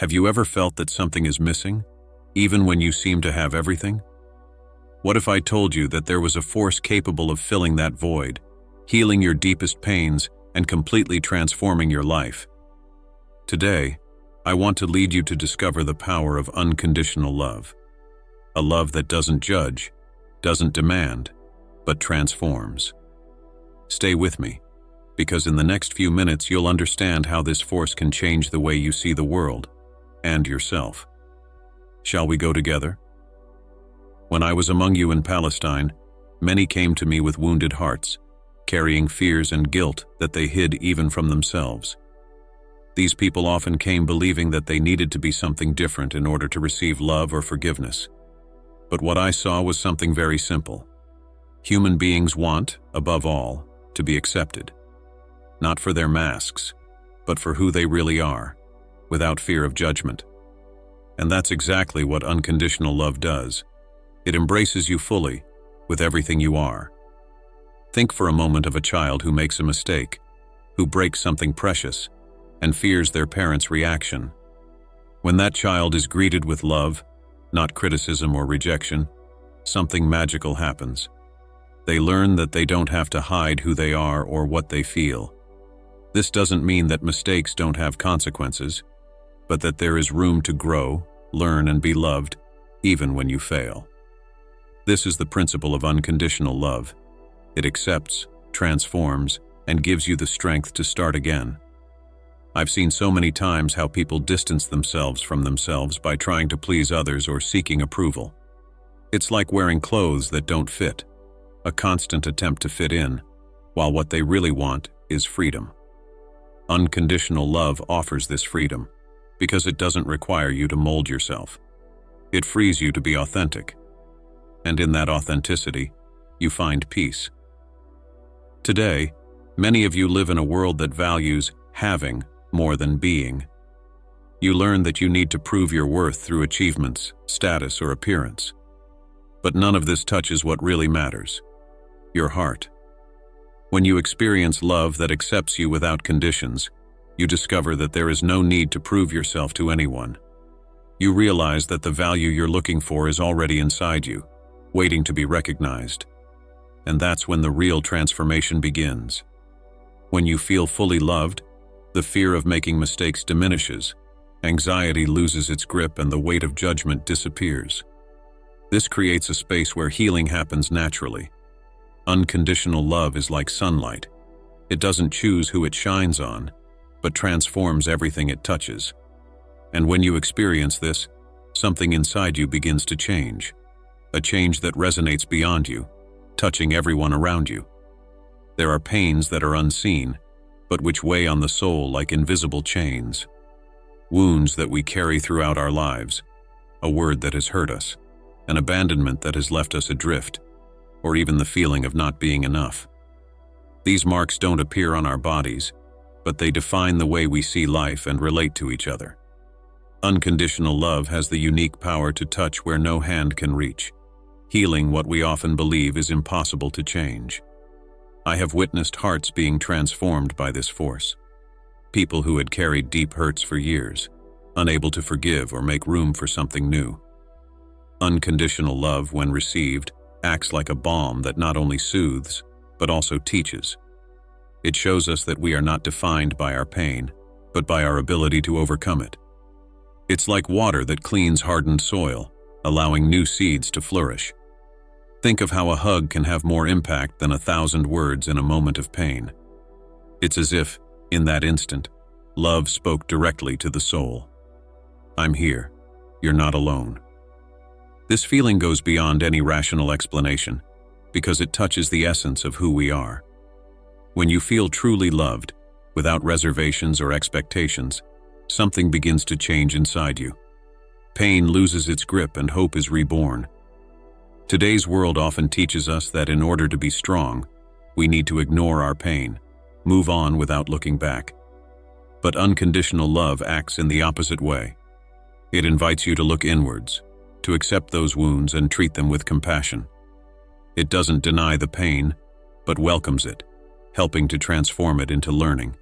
Have you ever felt that something is missing, even when you seem to have everything? What if I told you that there was a force capable of filling that void, healing your deepest pains, and completely transforming your life? Today, I want to lead you to discover the power of unconditional love. A love that doesn't judge, doesn't demand, but transforms. Stay with me, because in the next few minutes you'll understand how this force can change the way you see the world and yourself. Shall we go together? When I was among you in Palestine, many came to me with wounded hearts, carrying fears and guilt that they hid even from themselves. These people often came believing that they needed to be something different in order to receive love or forgiveness. But what I saw was something very simple. Human beings want, above all, to be accepted. Not for their masks, but for who they really are, without fear of judgment. And that's exactly what unconditional love does. It embraces you fully, with everything you are. Think for a moment of a child who makes a mistake, who breaks something precious, and fears their parents' reaction. When that child is greeted with love, not criticism or rejection, something magical happens. They learn that they don't have to hide who they are or what they feel. This doesn't mean that mistakes don't have consequences, but that there is room to grow, learn, and be loved, even when you fail. This is the principle of unconditional love. It accepts, transforms, and gives you the strength to start again. I've seen so many times how people distance themselves from themselves by trying to please others or seeking approval. It's like wearing clothes that don't fit, a constant attempt to fit in, while what they really want is freedom. Unconditional love offers this freedom, because it doesn't require you to mold yourself. It frees you to be authentic. And in that authenticity, you find peace. Today, many of you live in a world that values having more than being. You learn that you need to prove your worth through achievements, status, or appearance. But none of this touches what really matters: your heart. When you experience love that accepts you without conditions, you discover that there is no need to prove yourself to anyone. You realize that the value you're looking for is already inside you, waiting to be recognized. And that's when the real transformation begins. When you feel fully loved, the fear of making mistakes diminishes, anxiety loses its grip, and the weight of judgment disappears. This creates a space where healing happens naturally. Unconditional love is like sunlight. It doesn't choose who it shines on, but transforms everything it touches. And when you experience this, something inside you begins to change. A change that resonates beyond you, touching everyone around you. There are pains that are unseen, but which weigh on the soul like invisible chains. Wounds that we carry throughout our lives, a word that has hurt us, an abandonment that has left us adrift, or even the feeling of not being enough. These marks don't appear on our bodies, but they define the way we see life and relate to each other. Unconditional love has the unique power to touch where no hand can reach, healing what we often believe is impossible to change. I have witnessed hearts being transformed by this force. People who had carried deep hurts for years, unable to forgive or make room for something new. Unconditional love, when received, acts like a balm that not only soothes, but also teaches. It shows us that we are not defined by our pain, but by our ability to overcome it. It's like water that cleans hardened soil, allowing new seeds to flourish. Think of how a hug can have more impact than 1,000 words in a moment of pain. It's as if, in that instant, love spoke directly to the soul. I'm here. You're not alone. This feeling goes beyond any rational explanation, because it touches the essence of who we are. When you feel truly loved, without reservations or expectations, something begins to change inside you. Pain loses its grip and hope is reborn. Today's world often teaches us that in order to be strong, we need to ignore our pain, move on without looking back. But unconditional love acts in the opposite way. It invites you to look inwards, to accept those wounds and treat them with compassion. It doesn't deny the pain, but welcomes it, helping to transform it into learning,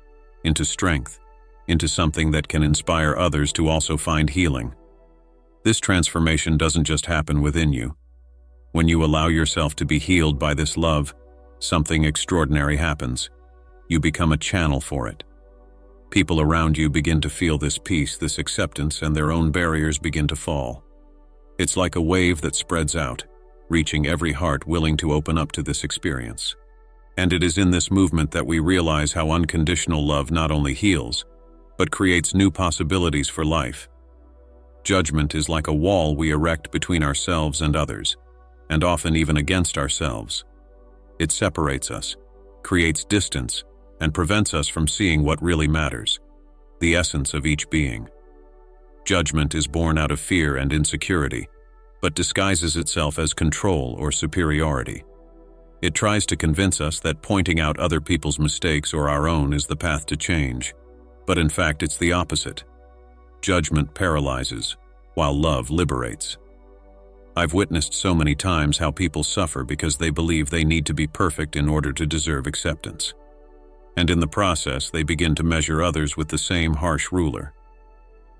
into strength, into something that can inspire others to also find healing. This transformation doesn't just happen within you. When you allow yourself to be healed by this love, something extraordinary happens. You become a channel for it. People around you begin to feel this peace, this acceptance, and their own barriers begin to fall. It's like a wave that spreads out, reaching every heart willing to open up to this experience. And it is in this movement that we realize how unconditional love not only heals, but creates new possibilities for life. Judgment is like a wall we erect between ourselves and others, and often even against ourselves. It separates us, creates distance, and prevents us from seeing what really matters, the essence of each being. Judgment is born out of fear and insecurity, but disguises itself as control or superiority. It tries to convince us that pointing out other people's mistakes or our own is the path to change, but in fact it's the opposite. Judgment paralyzes, while love liberates. I've witnessed so many times how people suffer because they believe they need to be perfect in order to deserve acceptance. And in the process, they begin to measure others with the same harsh ruler.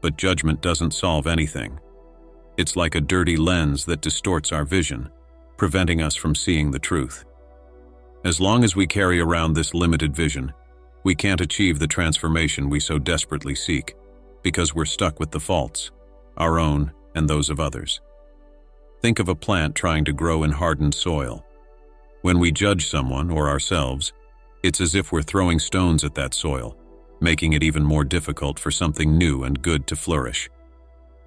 But judgment doesn't solve anything. It's like a dirty lens that distorts our vision, preventing us from seeing the truth. As long as we carry around this limited vision, we can't achieve the transformation we so desperately seek, because we're stuck with the faults, our own and those of others. Think of a plant trying to grow in hardened soil. When we judge someone or ourselves, it's as if we're throwing stones at that soil, making it even more difficult for something new and good to flourish.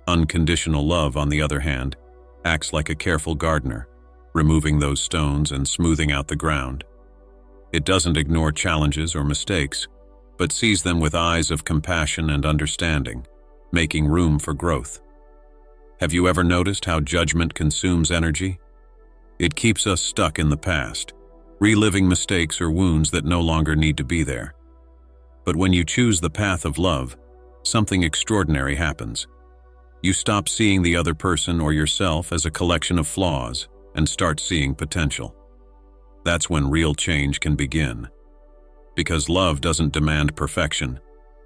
Unconditional love, on the other hand, acts like a careful gardener, removing those stones and smoothing out the ground. It doesn't ignore challenges or mistakes, but sees them with eyes of compassion and understanding, making room for growth. Have you ever noticed how judgment consumes energy? It keeps us stuck in the past, reliving mistakes or wounds that no longer need to be there. But when you choose the path of love, something extraordinary happens. You stop seeing the other person or yourself as a collection of flaws and start seeing potential. That's when real change can begin. Because love doesn't demand perfection,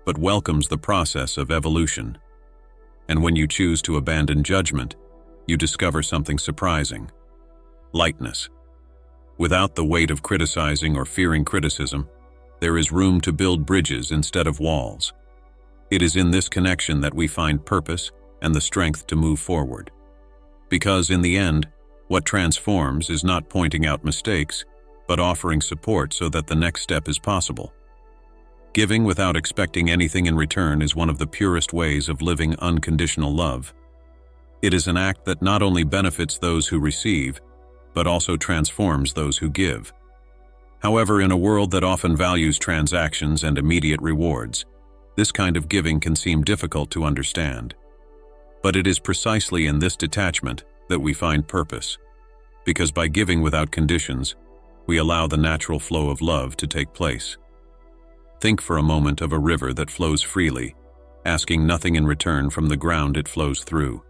but welcomes the process of evolution. And when you choose to abandon judgment, you discover something surprising: lightness. Without the weight of criticizing or fearing criticism, there is room to build bridges instead of walls. It is in this connection that we find purpose and the strength to move forward. Because in the end, what transforms is not pointing out mistakes, but offering support so that the next step is possible. Giving without expecting anything in return is one of the purest ways of living unconditional love. It is an act that not only benefits those who receive, but also transforms those who give. However, in a world that often values transactions and immediate rewards, this kind of giving can seem difficult to understand. But it is precisely in this detachment that we find purpose, because by giving without conditions, we allow the natural flow of love to take place. Think for a moment of a river that flows freely, asking nothing in return from the ground it flows through.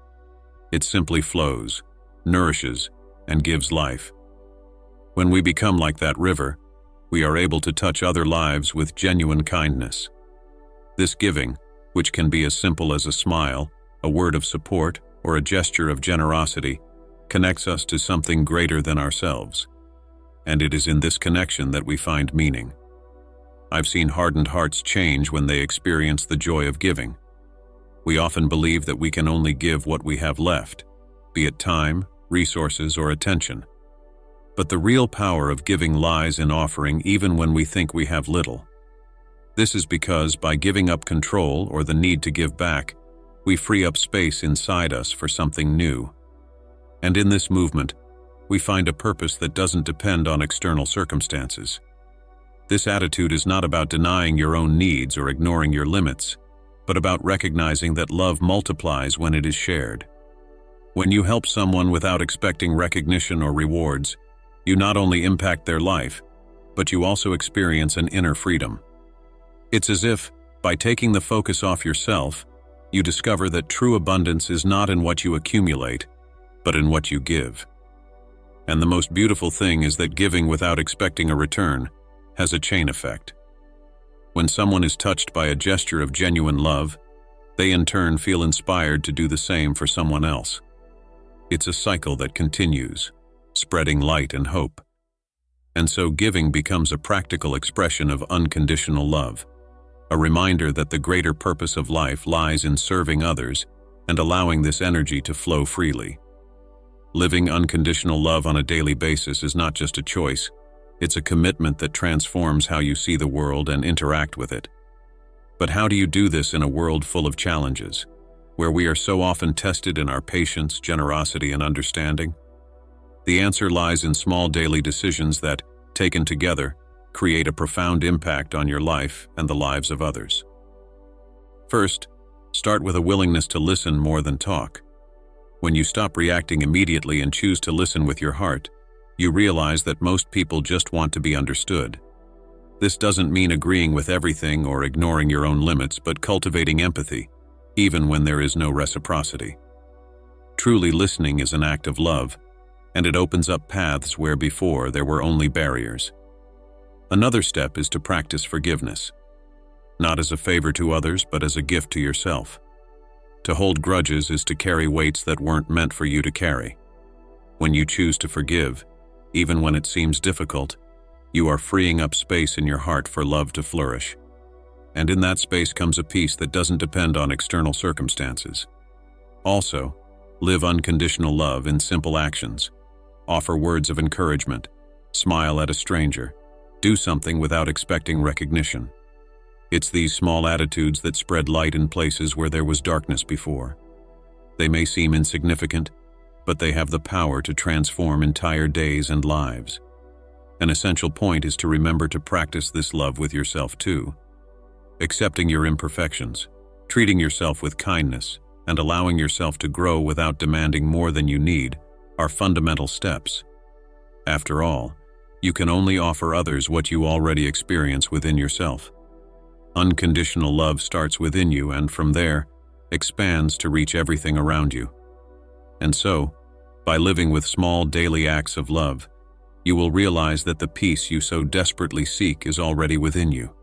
It simply flows, nourishes, and gives life. When we become like that river, we are able to touch other lives with genuine kindness. This giving, which can be as simple as a smile, a word of support, or a gesture of generosity, connects us to something greater than ourselves. And it is in this connection that we find meaning. I've seen hardened hearts change when they experience the joy of giving. We often believe that we can only give what we have left, be it time, resources, or attention. But the real power of giving lies in offering even when we think we have little. This is because by giving up control or the need to give back, we free up space inside us for something new. And in this movement, we find a purpose that doesn't depend on external circumstances. This attitude is not about denying your own needs or ignoring your limits, but about recognizing that love multiplies when it is shared. When you help someone without expecting recognition or rewards, you not only impact their life, but you also experience an inner freedom. It's as if, by taking the focus off yourself, you discover that true abundance is not in what you accumulate, but in what you give. And the most beautiful thing is that giving without expecting a return has a chain effect. When someone is touched by a gesture of genuine love, they in turn feel inspired to do the same for someone else. It's a cycle that continues, spreading light and hope. And so giving becomes a practical expression of unconditional love, a reminder that the greater purpose of life lies in serving others and allowing this energy to flow freely. Living unconditional love on a daily basis is not just a choice, it's a commitment that transforms how you see the world and interact with it. But how do you do this in a world full of challenges, where we are so often tested in our patience, generosity, and understanding? The answer lies in small daily decisions that, taken together, create a profound impact on your life and the lives of others. First, start with a willingness to listen more than talk. When you stop reacting immediately and choose to listen with your heart, you realize that most people just want to be understood. This doesn't mean agreeing with everything or ignoring your own limits, but cultivating empathy, even when there is no reciprocity. Truly listening is an act of love, and it opens up paths where before there were only barriers. Another step is to practice forgiveness, not as a favor to others, but as a gift to yourself. To hold grudges is to carry weights that weren't meant for you to carry. When you choose to forgive, even when it seems difficult, you are freeing up space in your heart for love to flourish. And in that space comes a peace that doesn't depend on external circumstances. Also, live unconditional love in simple actions. Offer words of encouragement. Smile at a stranger. Do something without expecting recognition. It's these small attitudes that spread light in places where there was darkness before. They may seem insignificant, but they have the power to transform entire days and lives. An essential point is to remember to practice this love with yourself too. Accepting your imperfections, treating yourself with kindness, and allowing yourself to grow without demanding more than you need are fundamental steps. After all, you can only offer others what you already experience within yourself. Unconditional love starts within you and from there, expands to reach everything around you. And so, by living with small daily acts of love, you will realize that the peace you so desperately seek is already within you.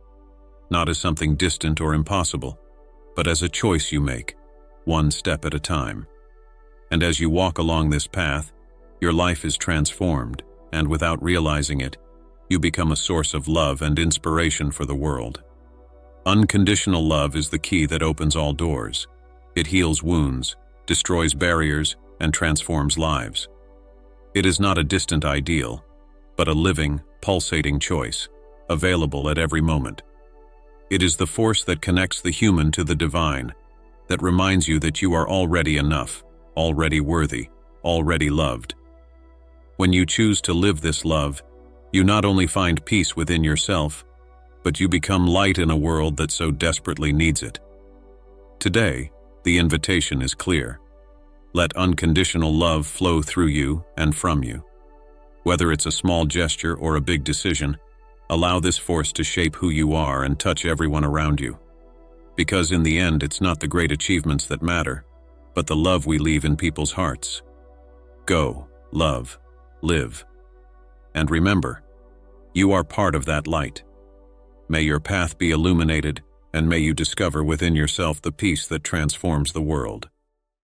Not as something distant or impossible, but as a choice you make, one step at a time. And as you walk along this path, your life is transformed, and without realizing it, you become a source of love and inspiration for the world. Unconditional love is the key that opens all doors. It heals wounds, destroys barriers, and transforms lives. It is not a distant ideal, but a living, pulsating choice, available at every moment. It is the force that connects the human to the divine, that reminds you that you are already enough, already worthy, already loved. When you choose to live this love, you not only find peace within yourself, but you become light in a world that so desperately needs it. Today, the invitation is clear. Let unconditional love flow through you and from you. Whether it's a small gesture or a big decision, allow this force to shape who you are and touch everyone around you. Because in the end, it's not the great achievements that matter, but the love we leave in people's hearts. Go, love, live. And remember, you are part of that light. May your path be illuminated, and may you discover within yourself the peace that transforms the world.